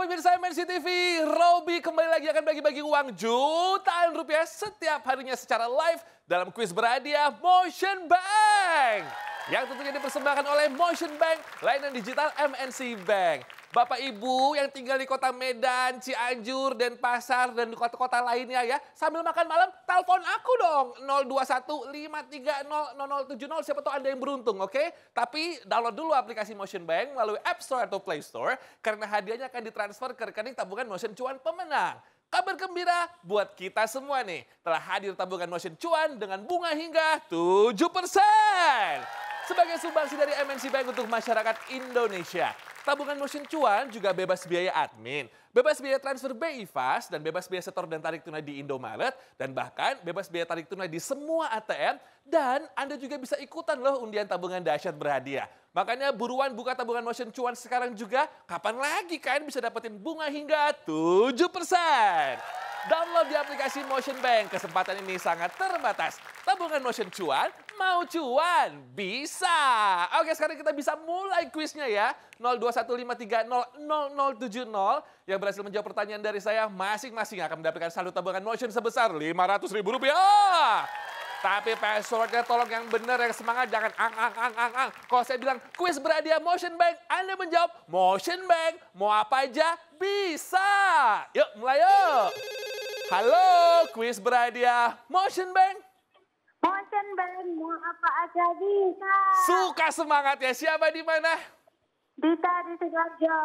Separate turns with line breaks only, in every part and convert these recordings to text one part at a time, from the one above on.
pemirsa MNC TV, Robby kembali lagi akan bagi-bagi uang jutaan rupiah setiap harinya secara live dalam kuis berhadiah Motion Bank. Yang tentunya dipersembahkan oleh Motion Bank, layanan digital MNC Bank. Bapak Ibu yang tinggal di kota Medan, Cianjur, Denpasar, dan di kota-kota lainnya ya. Sambil makan malam, telepon aku dong. 021-530-0070, siapa tahu Anda yang beruntung, oke? Tapi download dulu aplikasi Motion Bank melalui App Store atau Play Store, karena hadiahnya akan ditransfer ke rekening tabungan Motion Cuan pemenang. Kabar gembira buat kita semua nih. Telah hadir tabungan Motion Cuan dengan bunga hingga 7%. Sebagai sumbangsi dari MNC Bank untuk masyarakat Indonesia. Tabungan Motion Cuan juga bebas biaya admin, bebas biaya transfer BI Fast, dan bebas biaya setor dan tarik tunai di Indomaret, dan bahkan bebas biaya tarik tunai di semua ATM, dan Anda juga bisa ikutan loh undian tabungan dahsyat berhadiah. Makanya buruan buka tabungan Motion Cuan sekarang juga, kapan lagi kan bisa dapetin bunga hingga 7%. Download di aplikasi Motion Bank, kesempatan ini sangat terbatas. Tabungan Motion Cuan, mau cuan, bisa. Oke, sekarang kita bisa mulai kuisnya ya. 02153000070 yang berhasil menjawab pertanyaan dari saya, masing-masing akan mendapatkan saldo tabungan Motion sebesar Rp500.000. Tapi passwordnya tolong yang benar, yang semangat, jangan ang. Kalau saya bilang kuis berhadiah Motion Bank, Anda menjawab Motion Bank, mau apa aja bisa. Yuk, mulai yuk. Halo, kuis berhadiah Motion Bank.
Motion Bank, mau apa aja bisa.
Suka semangat ya, siapa di mana?
Dita di Sidoarjo.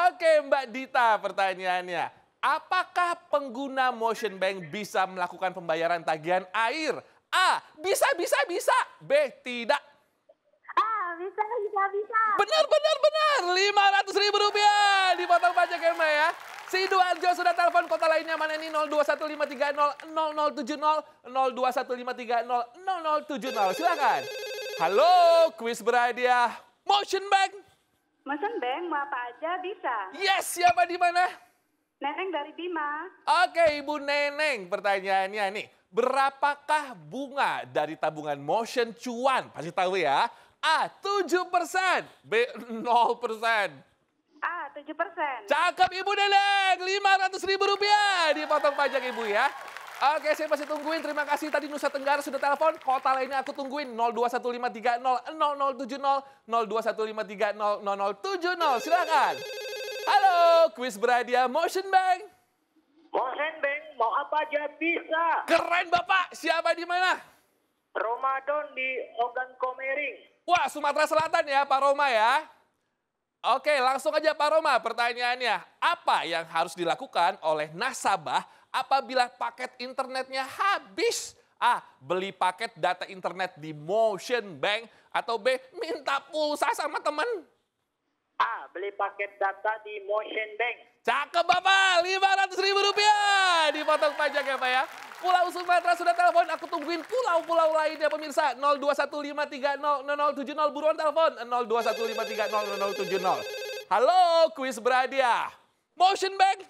Oke, Mbak Dita, pertanyaannya. Apakah pengguna Motion Bank bisa melakukan pembayaran tagihan air? A, bisa. B, tidak.
Bisa.
Benar. Rp500.000 dipotong pajak ya, Mbak ya. Sidoarjo sudah telepon, kota lainnya mana ini? 02153000070, 02153000070. Silakan. Halo, kuis berhadiah Motion Bank.
Motion Bank, mau apa aja bisa.
Yes, siapa di mana?
Neneng dari Bima.
Oke, Ibu Neneng, pertanyaannya nih. Berapakah bunga dari tabungan Motion Cuan? Pasti tahu ya. A, 7%. B, 0%.
7%.
Cakep Ibu Neneng, Rp500.000 dipotong pajak Ibu ya. Oke, saya masih tungguin. Terima kasih tadi Nusa Tenggara sudah telepon. Kota lainnya aku tungguin. 02153000070, 02153000070. Silakan. Halo, kuis berhadiah Motion Bank.
Motion Bank, mau apa aja bisa.
Keren Bapak. Siapa di mana?
Ramadan di Ogan Komering.
Wah, Sumatera Selatan ya Pak Roma ya. Oke, langsung aja Pak Roma, pertanyaannya. Apa yang harus dilakukan oleh nasabah apabila paket internetnya habis? A, beli paket data internet di Motion Bank. Atau B, minta pulsa sama teman.
A, beli paket data di Motion Bank.
Cakep Bapak, Rp500.000 dipotong pajak ya Pak ya. Pulau Sumatera sudah telepon, aku tungguin pulau-pulau lainnya pemirsa. 02153000070, buruan telepon. 02153000070. Halo, kuis berhadiah Motion Bank.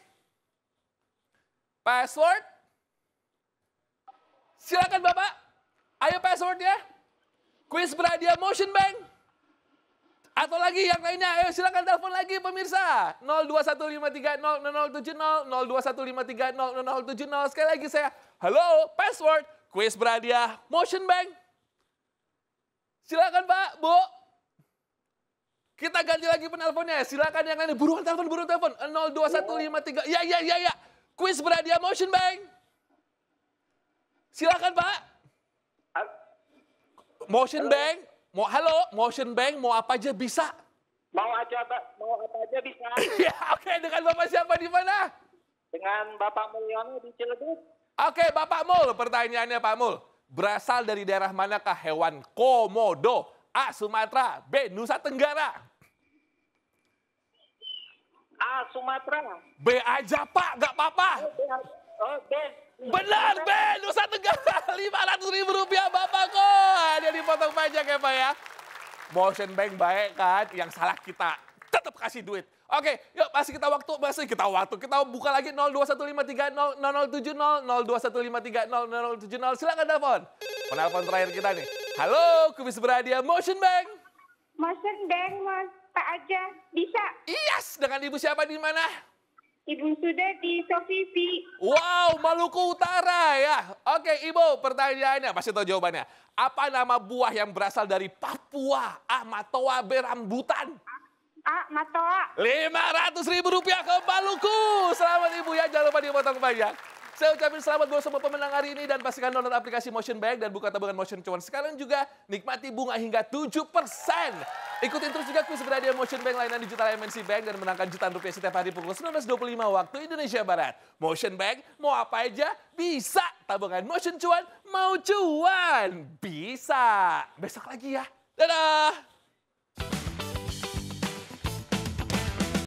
Password? Silakan Bapak. Ayo passwordnya. Kuis berhadiah Motion Bank. Atau lagi yang lainnya, ayo silakan telepon lagi pemirsa. 02153000070, 02153000070. Sekali lagi saya, halo, password, kuis berhadiah Motion Bank. Silakan Pak, Bu. Kita ganti lagi penelponnya, silakan yang lain. Buruan telepon. 02153, ya. Kuis berhadiah Motion Bank. Silakan Pak. Motion Bank. Halo, Motion Bank, mau apa aja bisa?
Mau apa aja bisa.
Ya, oke, dengan Bapak siapa di mana?
Dengan Bapak Mulyono di Ciledug.
Oke, Bapak Mul, pertanyaannya Pak Mul. Berasal dari daerah manakah hewan komodo? A, Sumatera, B, Nusa Tenggara.
A, Sumatera.
B aja Pak, gak apa-apa.
B.
Benar, B, Nusa Tenggara. Rp500.000 Bapak kok. Dia dipotong pajak ya Pak ya. Motion Bank baik kan, yang salah kita tetap kasih duit. Oke, yuk masih kita buka lagi 02153000070, 02153000070. Silakan telepon. Penelpon terakhir kita nih. Halo, kuis berhadiah Motion Bank.
Motion Bank, mau apa aja bisa.
Yes, dengan Ibu siapa di mana?
Ibu sudah di Sofifi.
Wow, Maluku Utara ya. Oke, Ibu, pertanyaannya pasti tahu jawabannya. Apa nama buah yang berasal dari Papua? A. Matoa, B. Rambutan.
A. Matoa.
Rp500.000 ke Maluku. Selamat Ibu ya, jangan lupa dipotong pajak. Saya ucapin selamat buat semua pemenang hari ini dan pastikan download aplikasi Motion Bank dan buka tabungan Motion Cuan sekarang juga. Nikmati bunga hingga 7%. Ikutin terus juga kuis berhadiah Motion Bank layanan digital MNC Bank dan menangkan jutaan rupiah setiap hari pukul 19.25 waktu Indonesia Barat. Motion Bank, mau apa aja bisa. Tabungan Motion Cuan, mau cuan. Bisa. Besok lagi ya. Dadah.